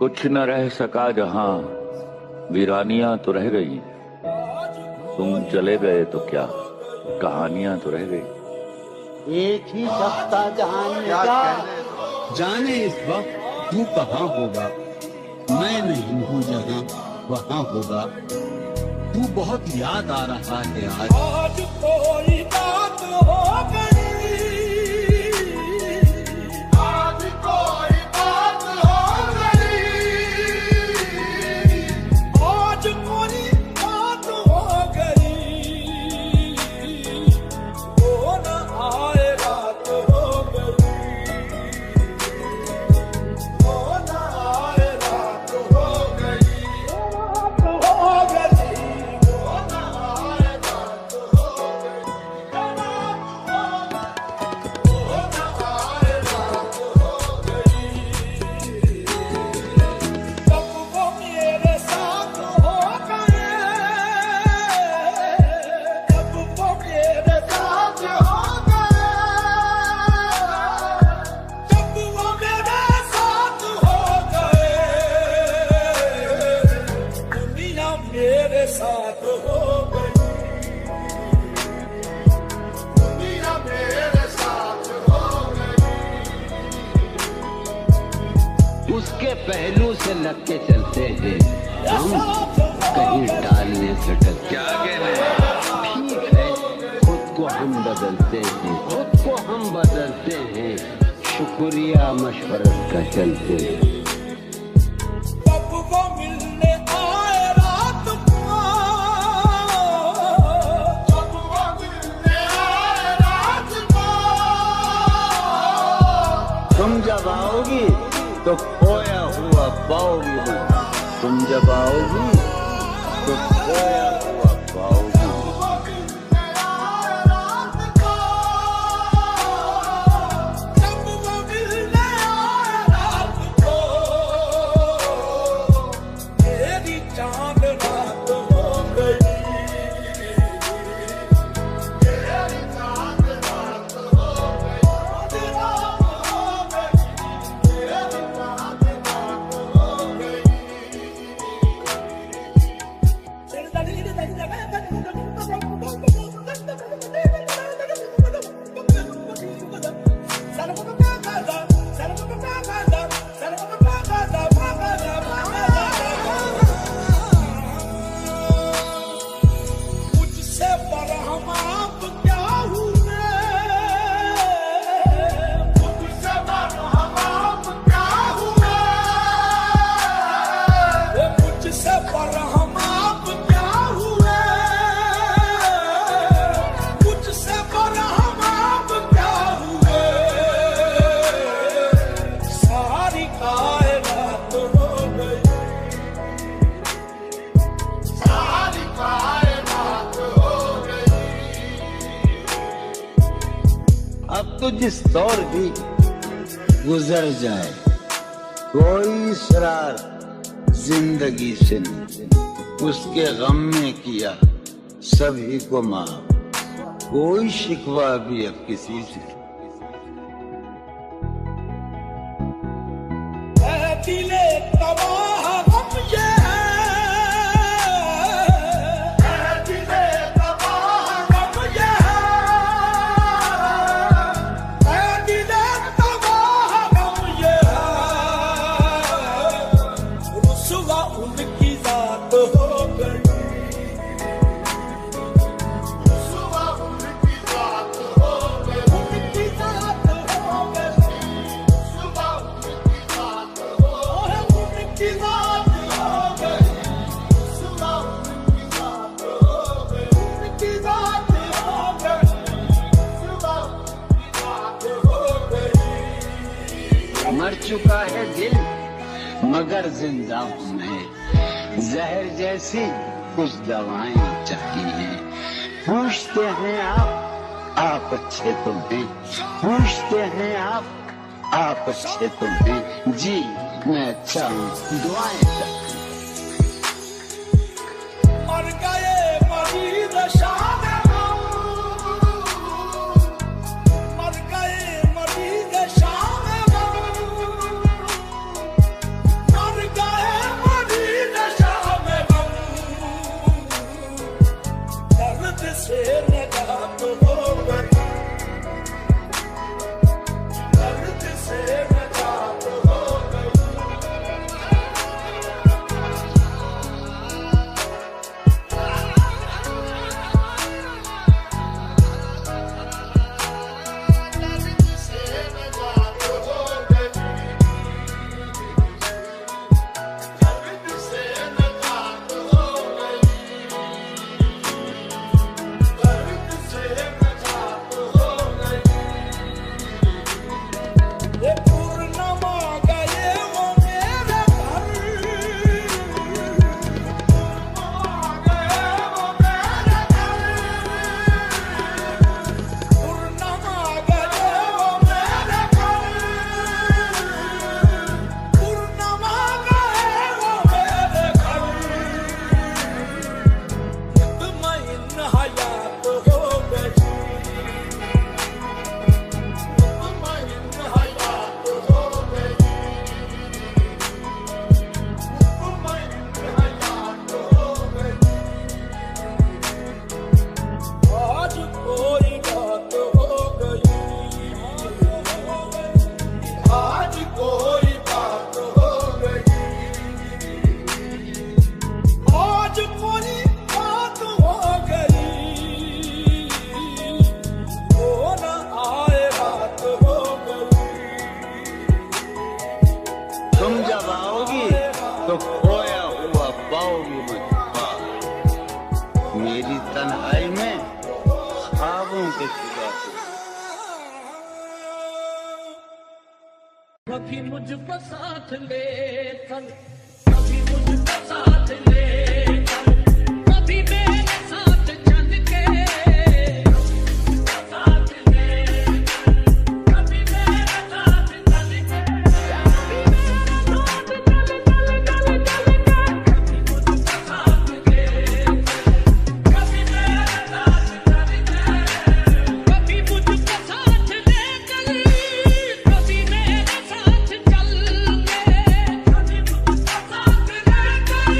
कुछ न रह सका जहां, वीरानियां तो रह गई। तुम चले गए तो क्या, कहानियां तो रह गई। एक ही सप्ता जाने का, जाने इस वक्त तू कहाँ होगा, मैं नहीं हूँ जहाँ वहाँ होगा। तू बहुत याद आ रहा है आज कोई बात हो गई, आज कोई बात हो गई, आज कोई बात हो गई, वो न आए रात हो गई, वो न आए रात हो गई, हो गई। मेरे साथ हो गई, दुनिया मेरे साथ हो गई। उसके पहलू से लग के चलते हैं हम, कहीं टालने से डरते। क्या ठीक है, खुद को हम बदलते हैं, खुद को हम बदलते हैं, शुक्रिया मशवरत का चलते हैं। कब वो मिलने आए रात को, कब वो मिलने आए रात को, तुम जब आओगी तो खोया हुआ पाओगी, तुम जब आओगी तो खोया हुआ पाओगी। कब वो मिलने आए रात को, मेरी चांद रात हो गई, मेरी चांद रात हो गई, रात हो गई, मेरी चांद रात हो गई। मुझसे बरहम आप क्या हुए, मुझसे बरहम आप क्या हुए, मुझसे बरहम आप क्या हुए, मुझसे बरहम आप क्या हुए, सारी कायनात हो गई, सारी कायनात हो गई। अब तो जिस दौर भी गुजर जाए, कोई सरार जिंदगी से नहीं, उसके गम में किया सभी को माफ, कोई शिकवा भी अब किसी से। ऐ दिले तबाह गम ये है, ऐ दिले तबाह गम ये है, ऐ दिले तबाह गम ये है, रुसवा उनकी जात हो गई, रुसवा उनकी जात हो गई, उनकी जात हो गई, रुसवा उनकी जात हो गई, उनकी जात हो गई, रुसवा उनकी जात हो गई, उनकी जात हो गई, रुसवा उनकी जात हो गई। मर चुका है दिल मगर जिंदा हूं मैं, जहर जैसी कुछ दवाएं चाहिए। पूछते हैं आप अच्छे तो हैं, पूछते हैं आप अच्छे तो हैं, जी मैं अच्छा हूँ, दुआएं चाहिए। मर गए मरीज शाम, मर गए मरीज शाम, मर गए पूर्णिमा गए वो मेरे घर, पूर्णिमा गए वो मेरे घर, पूर्णिमा गए वो मेरे घर, मुतमईन हयात हो गई, मुतमईन हयात हो गई, मुतमईन हयात हो गई। आज कोई बात हो गई, आज कोई बात हो गई, आज कोई बात हो गई, वो न आए रात हो गई। तुम जब आओगी तो खोया हुआ पाओगी मुझको, मेरी तन्हाई में ख्वाबों के सिवा। कभी मुझको साथ ले चल, कभी मुझको साथ ले चल, कभी मेरे साथ चल के, साथ ले चल, कभी मेरे साथ चल के, कभी मेरे साथ चल चल चल चल के, कभी मुझको साथ ले चल, कभी मेरे साथ चल के, कभी मुझको साथ ले चल, कभी मेरे साथ चल के, कभी मुझको साथ ले चल,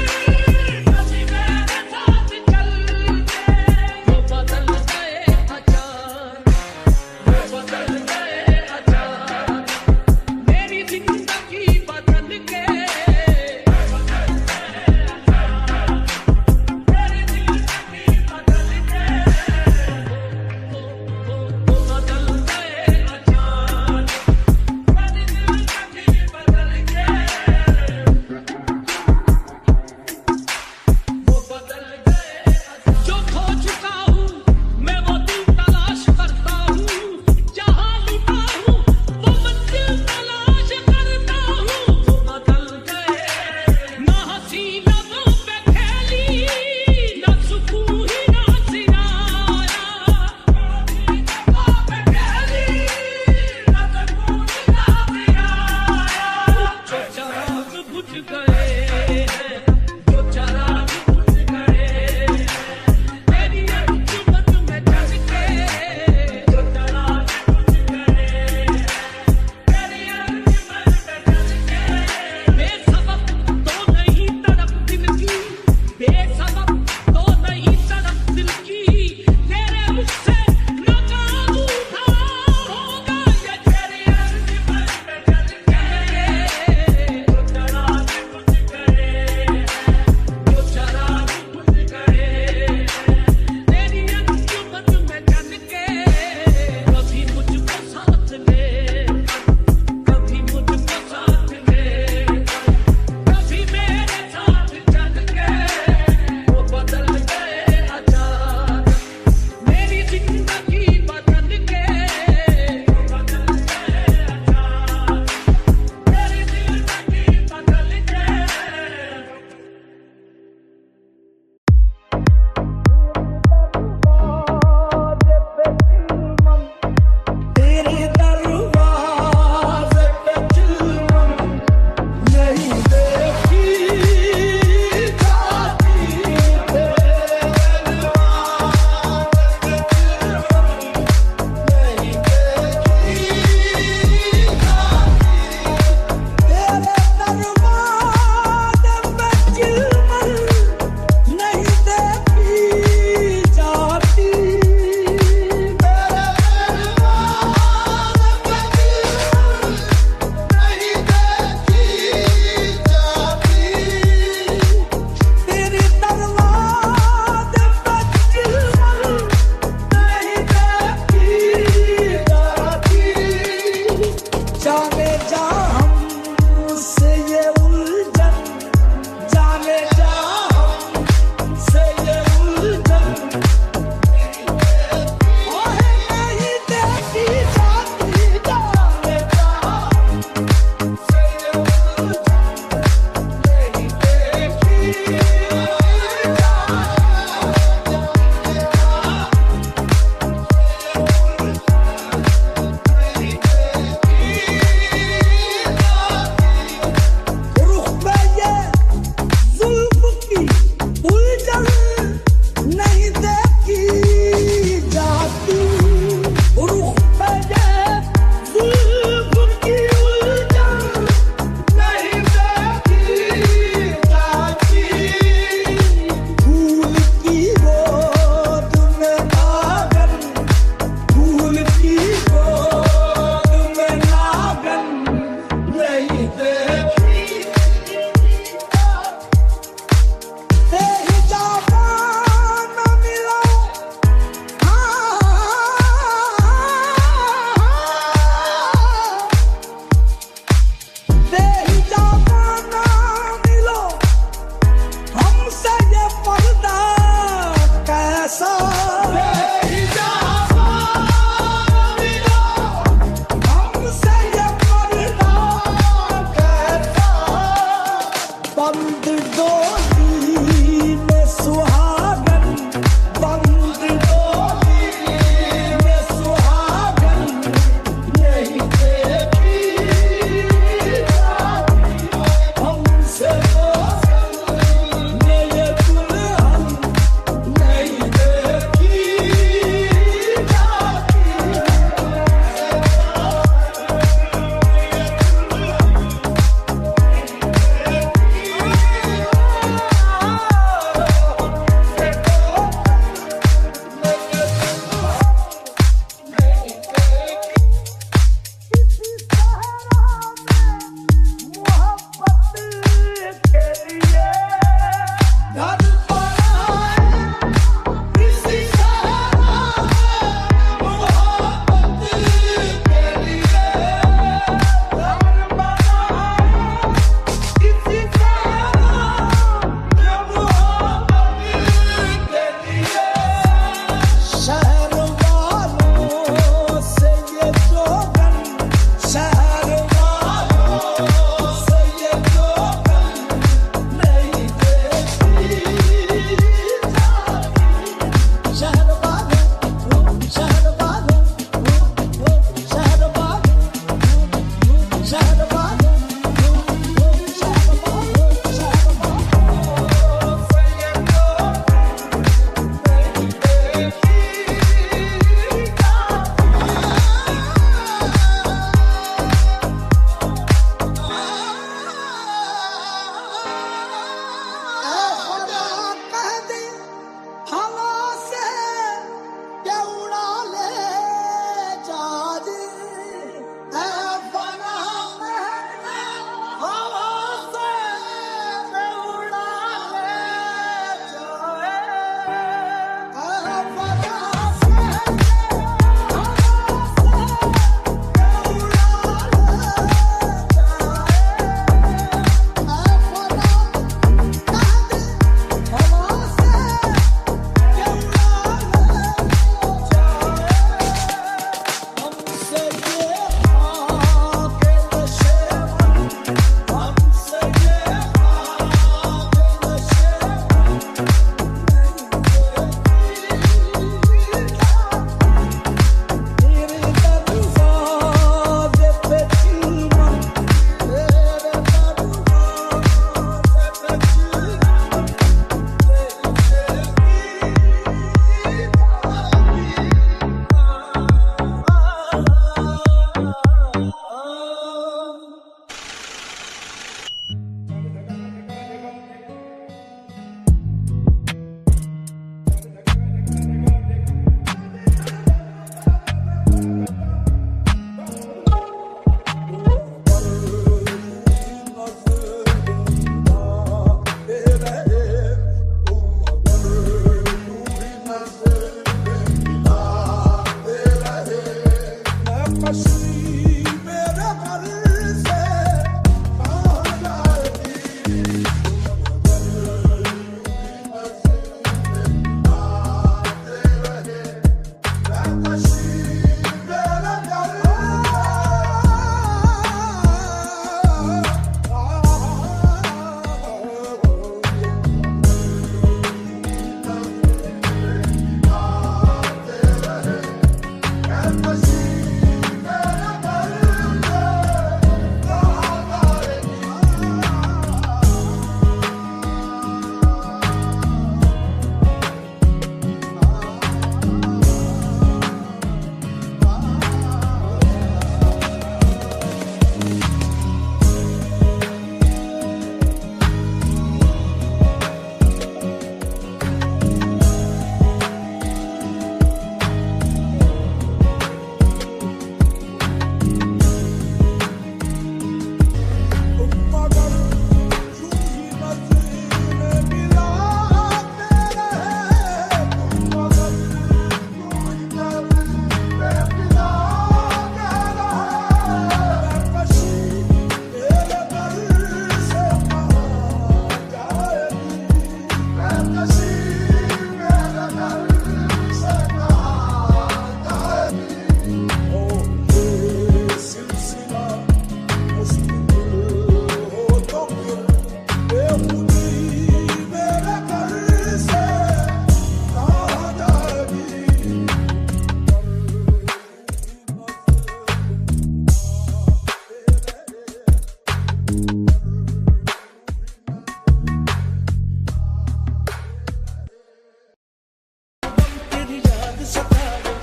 तेरी याद सतावे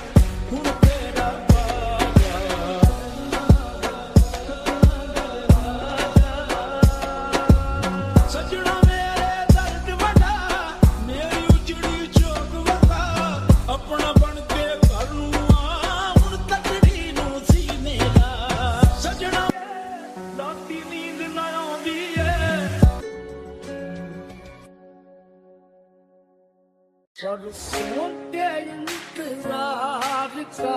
हुण तेरा सजना मेरे दर्द वड़ा मेरी उजड़ी चोक वड़ा अपना बन के घर नू आ हुण तकड़ी नू सीने ला सजना राती नींद ना आउंदी ऐ बरसों के इंतजार का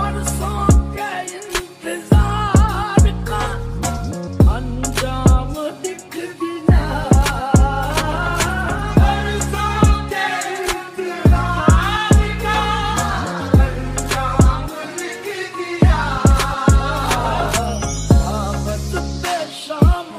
बरसों के इंतजार का अंजाम दिख गया बरसों के इंतजार का अंजाम दिख गया शाम पे शाम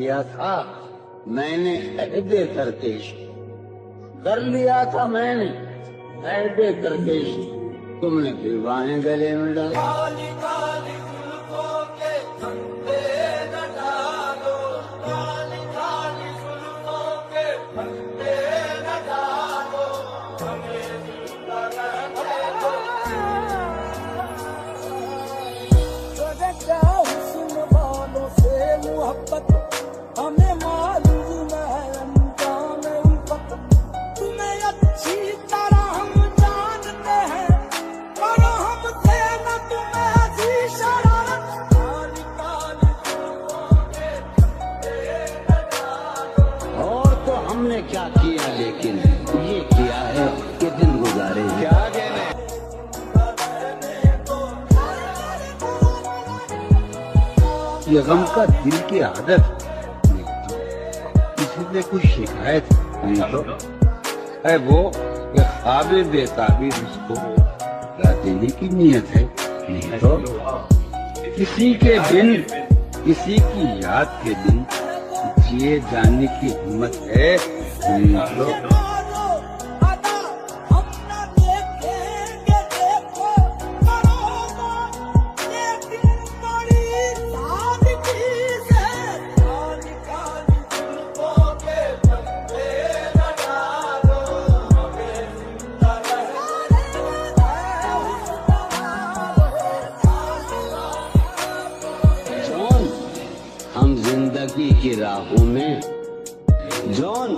लिया था मैंने ऐदे करके कर लिया था मैंने ऐदे करके तुमने फिर बाहें गले में डाली। काली काली जुल्फों के फंदे न डालो, काली काली जुल्फों के फंदे न डालो, हमें जिंदा रहने दो। तुझे क्या हुस्न वालों से मोहब्बत, हमें मालूम है अंजाम उल्फत। तुम्हें अच्छी तरह हम जानते हैं, पर हमसे न तुम्हें ऐसी शरारत। काली काली जुल्फों के फंदे न डालो। और तो हमने क्या किया लेकिन ये किया है कि दिन गुजारे क्या ये गम का दिल की आदत नहीं तो किसी से कुछ शिकायत नहीं तो है वो कि ख्वाबे बेताबीर उसको क्या देने की नीयत है नहीं तो किसी के बिन किसी की याद के दिन जिए जाने की हिम्मत है नहीं तो मारो अदा हम न देखेंगे, देखो करो लेकिन बड़ी सादगी से। काली काली जुल्फों के फंदे न डालो, हमें जिंदा जॉन हम जिंदगी की राहों में जॉन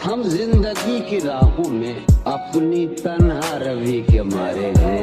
हम जिंदगी की राहों में अपनी तन्हा रवि के मारे हैं।